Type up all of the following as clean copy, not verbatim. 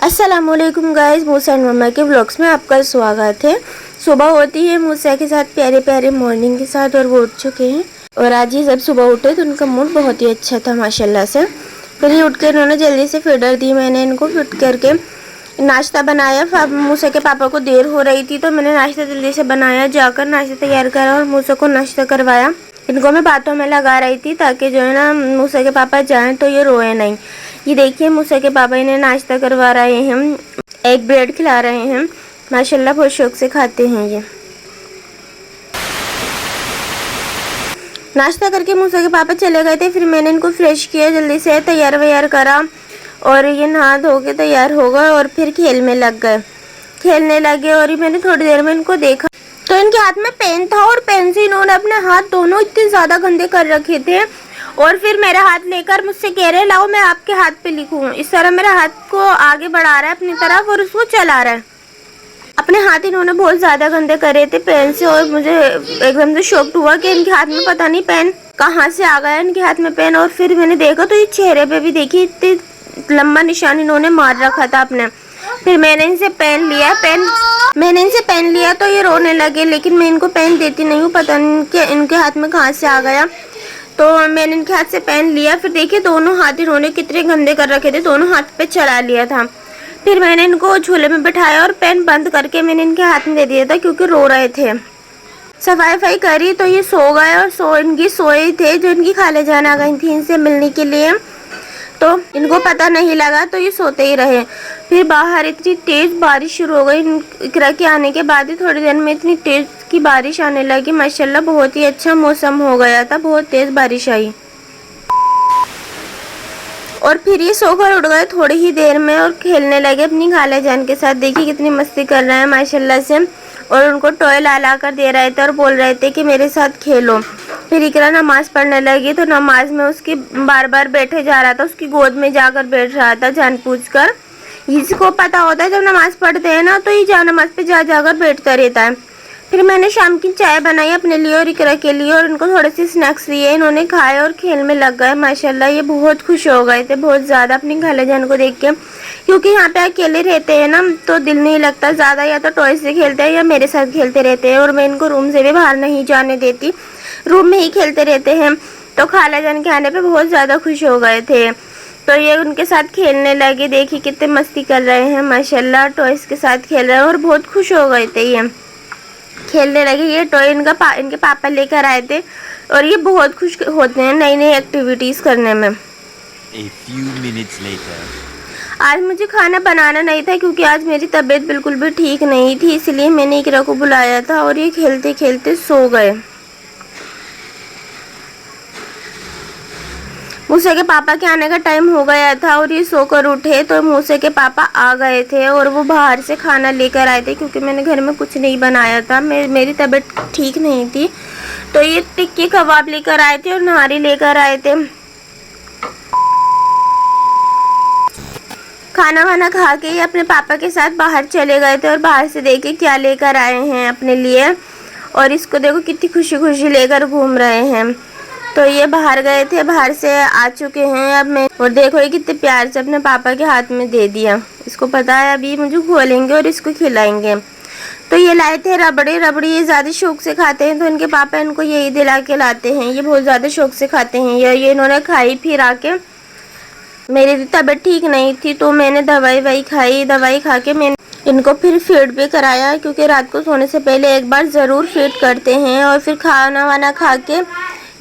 अस्सलामुअलैकुम guys, Musa and मम्मा के vlogs में आपका स्वागत है। सुबह होती है मूसा के साथ प्यारे प्यारे मॉर्निंग के साथ और वो उठ चुके हैं। और आज ही जब सुबह उठे तो उनका मूड बहुत ही अच्छा था माशाल्लाह से। फिर ये उठ के इन्होंने जल्दी से फीडर दी, मैंने इनको फिट करके नाश्ता बनाया। मूसा के पापा को देर हो रही थी तो मैंने नाश्ता जल्दी से बनाया, जाकर नाश्ता तैयार करा और मूसा को नाश्ता करवाया। इनको मैं बातों में लगा रही थी ताकि जो है ना मूसा के पापा जाएं तो ये रोए नहीं। ये देखिए मूसा के पापा इन्हें नाश्ता करवा रहे हैं, एक ब्रेड खिला रहे हैं। माशाल्लाह बहुत शौक से खाते हैं ये। नाश्ता करके मूसा के पापा चले गए थे, फिर मैंने इनको फ्रेश किया, जल्दी से तैयार वैयार करा और ये नहा धो के तैयार हो गए और फिर खेलने लगे। और ये मैंने थोड़ी देर में इनको देखा तो इनके हाथ में पेन था और पेन से इन्होंने अपने हाथ दोनों इतने ज़्यादा गंदे कर रखे थे। और फिर मेरा हाथ लेकर मुझसे कह रहे लाओ मैं आपके हाथ पे लिखूं। इस तरह मेरा हाथ को आगे बढ़ा रहा है अपनी तरफ और उसको चला रहा है। अपने हाथ इन्होंने बहुत ज़्यादा गंदे करे थे पेन से और मुझे एकदम से शॉक हुआ कि इनके हाथ में पता नहीं पेन कहाँ से आ गया इनके हाथ में पेन। और फिर मैंने देखा तो ये चेहरे पे भी देखी इतने लंबा निशान इन्होंने मार रखा था अपने। फिर मैंने इनसे पेन लिया तो ये रोने लगे, लेकिन मैं इनको पेन देती नहीं हूँ, पता नहीं कि इनके हाथ में कहाँ से आ गया। तो मैंने इनके हाथ से पेन लिया, फिर देखिए दोनों हाथ इन्होंने कितने गंदे कर रखे थे, दोनों हाथ पे चला लिया था। फिर मैंने इनको झूले में बिठाया और पेन बंद करके मैंने इनके हाथ में दे दिया था क्योंकि रो रहे थे। सफाई करी तो ये सो गए और इनकी सोए थे। जो इनकी खाले जान आ गई थी इनसे मिलने के लिए, तो इनको पता नहीं लगा तो ये सोते ही रहे। फिर बाहर इतनी तेज़ बारिश शुरू हो गई। इकरा के आने के बाद ही थोड़ी देर में इतनी तेज़ की बारिश आने लगी। माशाल्लाह बहुत ही अच्छा मौसम हो गया था, बहुत तेज़ बारिश आई। और फिर ये सोकर उठ गए थोड़ी ही देर में और खेलने लगे अपनी खाला जान के साथ। देखिए कितनी मस्ती कर रहे हैं माशाल्लाह से। और उनको टॉय ला कर दे रहे थे और बोल रहे थे कि मेरे साथ खेलो। फिर इकरा नमाज पढ़ने लगी तो नमाज में उसकी बार बार बैठे जा रहा था, उसकी गोद में जाकर बैठ रहा था जानबूझकर। इसको पता होता है जब नमाज पढ़ते हैं ना तो ये नमाज पे जाकर बैठता रहता है। फिर मैंने शाम की चाय बनाई अपने लिए और इकरा के लिए और इनको थोड़े से स्नैक्स दिए। इन्होंने खाए और खेल में लग गए। माशाल्लाह ये बहुत खुश हो गए थे बहुत ज़्यादा अपनी खाला जान को देख के, क्योंकि यहाँ पे अकेले रहते हैं ना तो दिल नहीं लगता ज़्यादा, या तो टॉय से खेलते हैं या मेरे साथ खेलते रहते हैं। और मैं इनको रूम से भी बाहर नहीं जाने देती, रूम में ही खेलते रहते हैं। तो खाला जान के आने पे बहुत ज़्यादा खुश हो गए थे तो ये उनके साथ खेलने लगे। देखिए कितने मस्ती कर रहे हैं माशाल्लाह, टॉयज़ के साथ खेल रहे हैं और बहुत खुश हो गए थे। ये खेलने लगे। ये टॉय इनके पापा लेकर आए थे और ये बहुत खुश होते हैं नई नई एक्टिविटीज़ करने में। A few minutes later. आज मुझे खाना बनाना नहीं था क्योंकि आज मेरी तबीयत बिल्कुल भी ठीक नहीं थी, इसलिए मैंने इकरा को बुलाया था और ये खेलते खेलते सो गए। मूसा के पापा के आने का टाइम हो गया था और ये सोकर उठे तो मूसा के पापा आ गए थे और वो बाहर से खाना लेकर आए थे क्योंकि मैंने घर में कुछ नहीं बनाया था, मेरी तबीयत ठीक नहीं थी। तो ये टिक्की कबाब लेकर आए थे और नहारी लेकर आए थे। खाना वाना खा के ये अपने पापा के साथ बाहर चले गए थे और बाहर से देखे क्या लेकर आए हैं अपने लिए। और इसको देखो कितनी खुशी खुशी लेकर घूम रहे हैं। तो ये बाहर गए थे, बाहर से आ चुके हैं अब मैं। और देखो ये कितने प्यार से अपने पापा के हाथ में दे दिया। इसको पता है अभी मुझे खोलेंगे और इसको खिलाएंगे। तो ये लाए थे रबड़ी ये ज़्यादा शौक से खाते हैं तो इनके पापा इनको यही दिला के लाते हैं। ये बहुत ज़्यादा शौक से खाते हैं। ये इन्होंने खाई फिर आके मेरी तबीयत ठीक नहीं थी तो मैंने दवाई खा के मैंने इनको फिर फीड भी कराया क्योंकि रात को सोने से पहले एक बार ज़रूर फीड करते हैं। और फिर खाना वाना खा के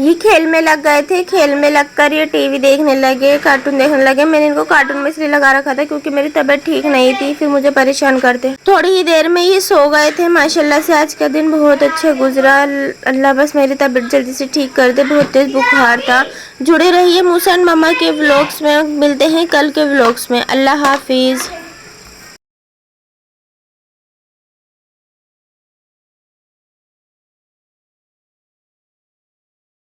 ये खेल में लग गए थे। खेल में लगकर ये टीवी देखने लगे, कार्टून देखने लगे। मैंने इनको कार्टून में इसलिए लगा रखा था क्योंकि मेरी तबीयत ठीक नहीं थी, फिर मुझे परेशान करते। थोड़ी ही देर में ये सो गए थे। माशाल्लाह से आज का दिन बहुत अच्छा गुजरा। अल्लाह बस मेरी तबीयत जल्दी से ठीक कर दे, बहुत तेज़ बुखार था। जुड़े रहिए मूसा एंड मम्मा के व्लॉग्स में, मिलते हैं कल के व्लॉग्स में। अल्लाह हाफिज़।